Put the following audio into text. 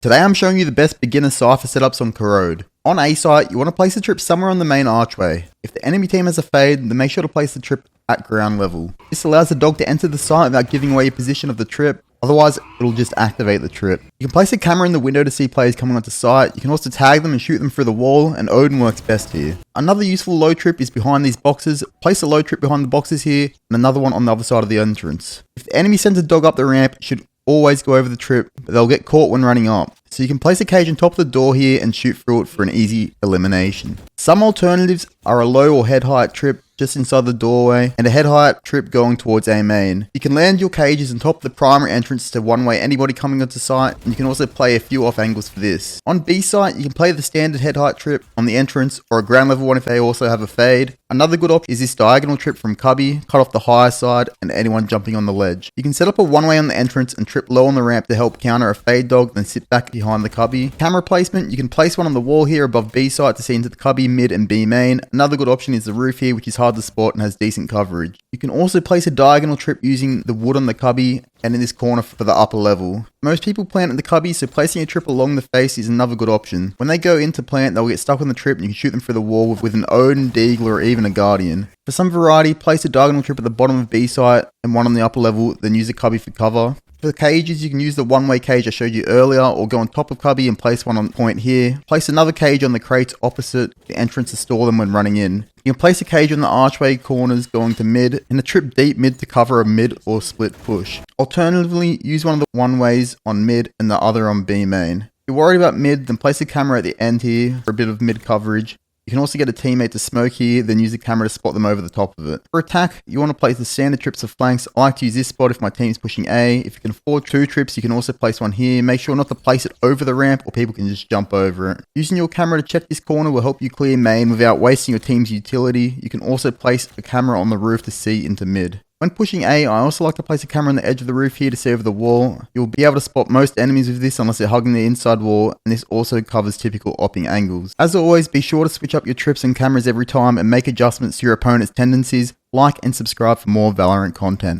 Today I'm showing you the best beginner Cypher setups on Corrode. On A site, you want to place the trip somewhere on the main archway. If the enemy team has a fade, then make sure to place the trip at ground level. This allows the dog to enter the site without giving away your position of the trip, otherwise it'll just activate the trip. You can place a camera in the window to see players coming onto site. You can also tag them and shoot them through the wall, and Odin works best here. Another useful low trip is behind these boxes. Place a low trip behind the boxes here, and another one on the other side of the entrance. If the enemy sends a dog up the ramp, it should always go over the trip, but they'll get caught when running up. So you can place a cage on top of the door here and shoot through it for an easy elimination. Some alternatives are a low or head height trip just inside the doorway, and a head height trip going towards A main. You can land your cages on top of the primary entrance to one-way anybody coming onto site, and you can also play a few off angles for this. On B site, you can play the standard head height trip on the entrance, or a ground level one if they also have a fade. Another good option is this diagonal trip from cubby, cut off the higher side, and anyone jumping on the ledge. You can set up a one-way on the entrance and trip low on the ramp to help counter a fade dog, then sit back behind the cubby. Camera placement, you can place one on the wall here above B site to see into the cubby, mid, and B main. Another good option is the roof here, which is hard to spot and has decent coverage. You can also place a diagonal trip using the wood on the cubby and in this corner for the upper level. Most people plant at the cubby, so placing a trip along the face is another good option. When they go into plant, they'll get stuck on the trip and you can shoot them through the wall with an Odin, Deagle, or even a Guardian. For some variety, place a diagonal trip at the bottom of B site and one on the upper level, then use the cubby for cover. For the cages, you can use the one-way cage I showed you earlier, or go on top of cubby and place one on point here. Place another cage on the crates opposite the entrance to store them when running in. You can place a cage on the archway corners going to mid, and a trip deep mid to cover a mid or split push. Alternatively, use one of the one-ways on mid and the other on B main. If you're worried about mid, then place a camera at the end here for a bit of mid coverage. You can also get a teammate to smoke here, then use the camera to spot them over the top of it. For attack, you want to place the standard trips of flanks. I like to use this spot if my team's pushing A. If you can afford two trips, you can also place one here. Make sure not to place it over the ramp or people can just jump over it. Using your camera to check this corner will help you clear main without wasting your team's utility. You can also place a camera on the roof to see into mid. When pushing A, I also like to place a camera on the edge of the roof here to see over the wall. You'll be able to spot most enemies with this unless they're hugging the inside wall, and this also covers typical opping angles. As always, be sure to switch up your trips and cameras every time and make adjustments to your opponent's tendencies. Like and subscribe for more Valorant content.